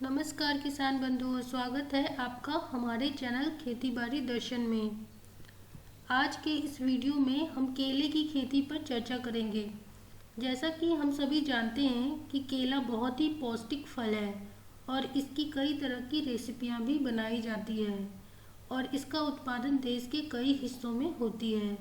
नमस्कार किसान बंधुओं, स्वागत है आपका हमारे चैनल खेती बाड़ी दर्शन में। आज के इस वीडियो में हम केले की खेती पर चर्चा करेंगे। जैसा कि हम सभी जानते हैं कि केला बहुत ही पौष्टिक फल है और इसकी कई तरह की रेसिपियां भी बनाई जाती है और इसका उत्पादन देश के कई हिस्सों में होती है।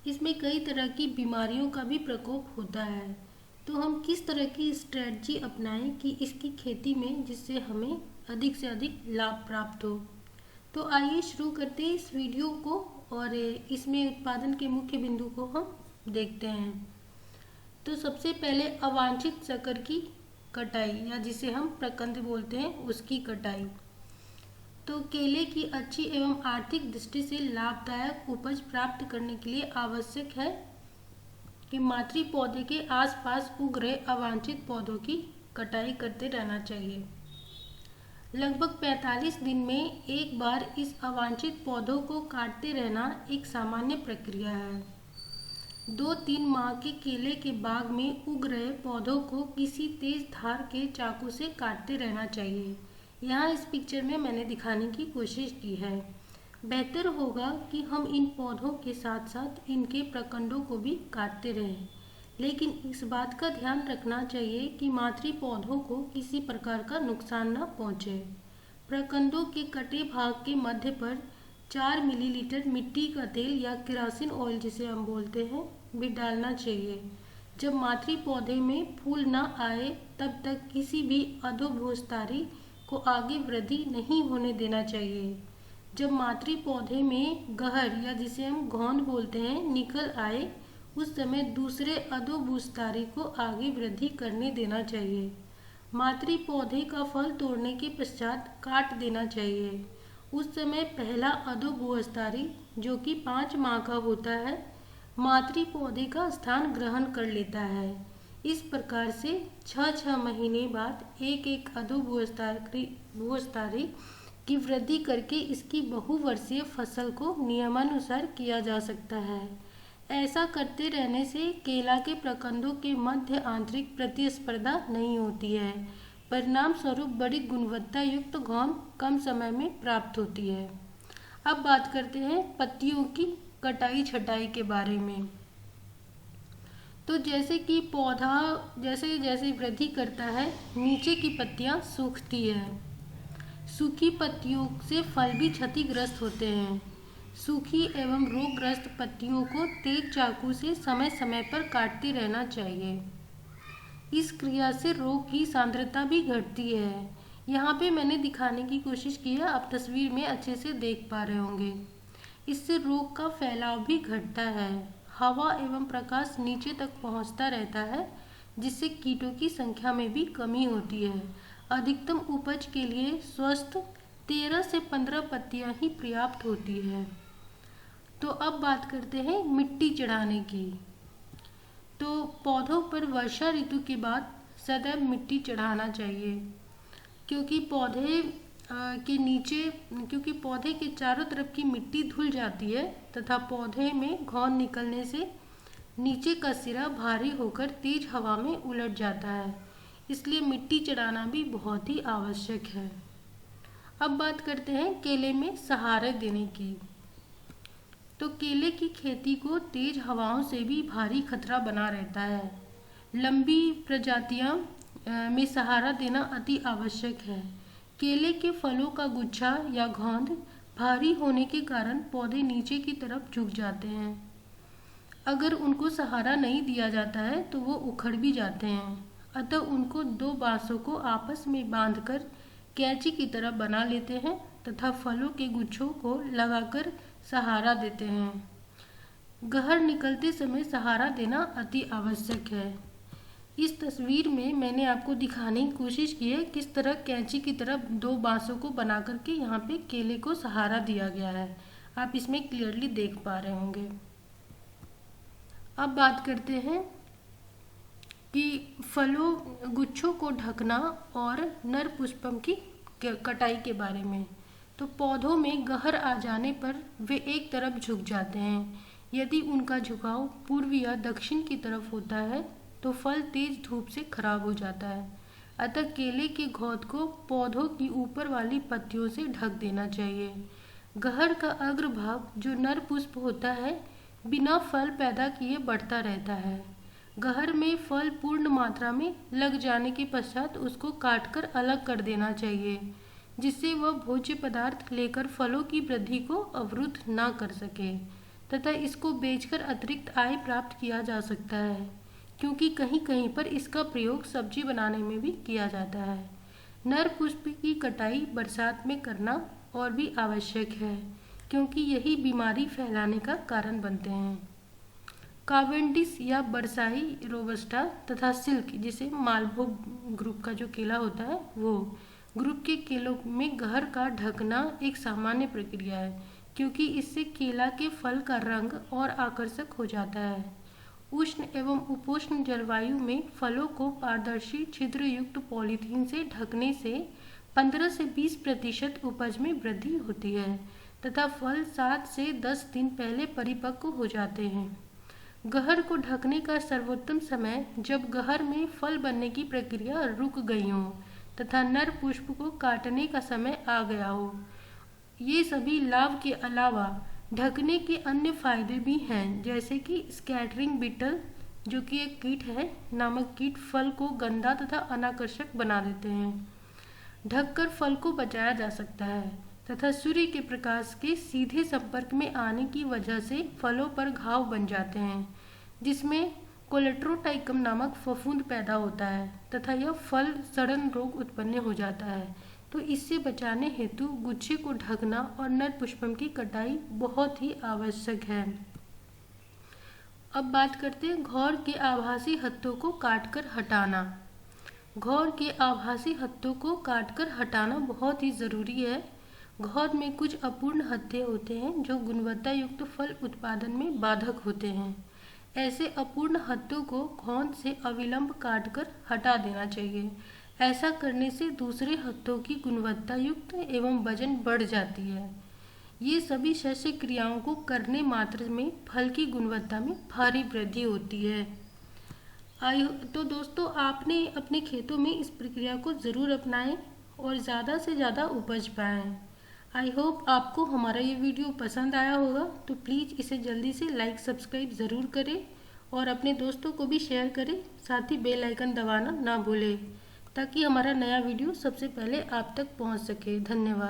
इसमें कई तरह की बीमारियों का भी प्रकोप होता है, तो हम किस तरह की स्ट्रेटजी अपनाएं कि इसकी खेती में जिससे हमें अधिक से अधिक लाभ प्राप्त हो। तो आइए शुरू करते हैं इस वीडियो को और इसमें उत्पादन के मुख्य बिंदु को हम देखते हैं। तो सबसे पहले अवांछित शक्कर की कटाई या जिसे हम प्रकंद बोलते हैं उसकी कटाई। तो केले की अच्छी एवं आर्थिक दृष्टि से लाभदायक उपज प्राप्त करने के लिए आवश्यक है कि मातृ पौधे के आसपास उग रहे अवांछित पौधों की कटाई करते रहना चाहिए। लगभग 45 दिन में एक बार इस अवांछित पौधों को काटते रहना एक सामान्य प्रक्रिया है। 2-3 माह के केले के बाग में उग रहे पौधों को किसी तेज धार के चाकू से काटते रहना चाहिए। यहाँ इस पिक्चर में मैंने दिखाने की कोशिश की है। बेहतर होगा कि हम इन पौधों के साथ साथ इनके प्रकंडों को भी काटते रहें, लेकिन इस बात का ध्यान रखना चाहिए कि मातृ पौधों को किसी प्रकार का नुकसान न पहुंचे। प्रकंडों के कटे भाग के मध्य पर 4 मिलीलीटर मिट्टी का तेल या केरोसिन ऑयल जिसे हम बोलते हैं भी डालना चाहिए। जब मातृ पौधे में फूल न आए तब तक किसी भी अधोभूस्थारी को आगे वृद्धि नहीं होने देना चाहिए। जब मातृ पौधे में गहर या जिसे हम घौंध बोलते हैं निकल आए उस समय दूसरे अधोभूस्थारी को आगे वृद्धि करने देना चाहिए। मातृ पौधे का फल तोड़ने के पश्चात काट देना चाहिए। उस समय पहला अधोभूस्थारी जो कि 5 माह का होता है मातृ पौधे का स्थान ग्रहण कर लेता है। इस प्रकार से 6-6 महीने बाद एक अधोभूस्थारी की वृद्धि करके इसकी बहुवर्षीय फसल को नियमानुसार किया जा सकता है। ऐसा करते रहने से केला के प्रकंदों के मध्य आंतरिक प्रतिस्पर्धा नहीं होती है। परिणाम स्वरूप बड़ी गुणवत्ता युक्त घौंध कम समय में प्राप्त होती है। अब बात करते हैं पत्तियों की कटाई छटाई के बारे में। तो जैसे कि पौधा जैसे जैसे वृद्धि करता है नीचे की पत्तियां सूखती है। सूखी पत्तियों से फल भी क्षतिग्रस्त होते हैं। सूखी एवं रोगग्रस्त पत्तियों को तेज चाकू से समय समय पर काटते रहना चाहिए। इस क्रिया से रोग की सांद्रता भी घटती है। यहाँ पे मैंने दिखाने की कोशिश की है, आप तस्वीर में अच्छे से देख पा रहे होंगे। इससे रोग का फैलाव भी घटता है। हवा एवं प्रकाश नीचे तक पहुँचता रहता है जिससे कीटों की संख्या में भी कमी होती है। अधिकतम उपज के लिए स्वस्थ 13 से 15 पत्तियां ही पर्याप्त होती है। तो अब बात करते हैं मिट्टी चढ़ाने की। तो पौधों पर वर्षा ऋतु के बाद सदैव मिट्टी चढ़ाना चाहिए क्योंकि पौधे के चारों तरफ की मिट्टी धुल जाती है तथा पौधे में घौंध निकलने से नीचे का सिरा भारी होकर तेज हवा में उलट जाता है। इसलिए मिट्टी चढ़ाना भी बहुत ही आवश्यक है। अब बात करते हैं केले में सहारा देने की। तो केले की खेती को तेज हवाओं से भी भारी खतरा बना रहता है। लंबी प्रजातियां में सहारा देना अति आवश्यक है। केले के फलों का गुच्छा या घौंध भारी होने के कारण पौधे नीचे की तरफ झुक जाते हैं। अगर उनको सहारा नहीं दिया जाता है तो वो उखड़ भी जाते हैं। अतः उनको 2 बांसों को आपस में बांधकर कैंची की तरह बना लेते हैं तथा फलों के गुच्छों को लगाकर सहारा देते हैं। गहर निकलते समय सहारा देना अति आवश्यक है। इस तस्वीर में मैंने आपको दिखाने की कोशिश की है किस तरह कैंची की तरह 2 बांसों को बना करके यहाँ पे केले को सहारा दिया गया है। आप इसमें क्लियरली देख पा रहे होंगे। अब बात करते हैं कि फलों गुच्छों को ढकना और नर पुष्पम की कटाई के बारे में। तो पौधों में गहर आ जाने पर वे एक तरफ झुक जाते हैं। यदि उनका झुकाव पूर्व या दक्षिण की तरफ होता है तो फल तेज धूप से खराब हो जाता है। अतः केले के घौद को पौधों की ऊपर वाली पत्तियों से ढक देना चाहिए। गहर का अग्रभाग जो नर पुष्प होता है बिना फल पैदा किए बढ़ता रहता है। गहर में फल पूर्ण मात्रा में लग जाने के पश्चात उसको काटकर अलग कर देना चाहिए, जिससे वह भोज्य पदार्थ लेकर फलों की वृद्धि को अवरुद्ध ना कर सके, तथा इसको बेचकर अतिरिक्त आय प्राप्त किया जा सकता है, क्योंकि कहीं कहीं पर इसका प्रयोग सब्जी बनाने में भी किया जाता है। नर पुष्प की कटाई बरसात में करना और भी आवश्यक है, क्योंकि यही बीमारी फैलाने का कारण बनते हैं। कावेंडिश या बरसाई रोबस्टा तथा सिल्क, जिसे मालभोग ग्रुप का जो केला होता है वो ग्रुप के केलों में गहर का ढकना एक सामान्य प्रक्रिया है, क्योंकि इससे केला के फल का रंग और आकर्षक हो जाता है। उष्ण एवं उपोष्ण जलवायु में फलों को पारदर्शी छिद्र युक्त पॉलीथीन से ढकने से 15 से 20% उपज में वृद्धि होती है तथा फल 7 से 10 दिन पहले परिपक्व हो जाते हैं। गहर को ढकने का सर्वोत्तम समय जब गहर में फल बनने की प्रक्रिया रुक गई हो तथा नर पुष्प को काटने का समय आ गया हो। ये सभी लाभ के अलावा ढकने के अन्य फायदे भी हैं, जैसे कि स्कैटरिंग बीटल, जो कि एक कीट है, नामक कीट फल को गंदा तथा अनाकर्षक बना देते हैं। ढककर फल को बचाया जा सकता है तथा सूर्य के प्रकाश के सीधे संपर्क में आने की वजह से फलों पर घाव बन जाते हैं, जिसमें कोलेट्रोटाइकम नामक फफूंद पैदा होता है तथा यह फल सड़न रोग उत्पन्न हो जाता है। तो इससे बचाने हेतु गुच्छे को ढकना और नर पुष्पम की कटाई बहुत ही आवश्यक है। अब बात करते हैं घौर के आभासी हत्तों को काटकर हटाना। घौर के आभासी हत्तों को काटकर हटाना बहुत ही ज़रूरी है। घौर में कुछ अपूर्ण हत्थे होते हैं जो गुणवत्ता युक्त फल उत्पादन में बाधक होते हैं। ऐसे अपूर्ण हत्तों को घौंद से अविलंब काटकर हटा देना चाहिए। ऐसा करने से दूसरे हत्तों की गुणवत्ता युक्त एवं वजन बढ़ जाती है। ये सभी शस्य क्रियाओं को करने मात्र में फल की गुणवत्ता में भारी वृद्धि होती है। तो दोस्तों, आपने अपने खेतों में इस प्रक्रिया को ज़रूर अपनाएं और ज़्यादा से ज़्यादा उपज पाएं। आई होप आपको हमारा ये वीडियो पसंद आया होगा, तो प्लीज़ इसे जल्दी से लाइक सब्सक्राइब ज़रूर करें और अपने दोस्तों को भी शेयर करें। साथ ही बेल आइकन दबाना ना भूलें, ताकि हमारा नया वीडियो सबसे पहले आप तक पहुंच सके। धन्यवाद।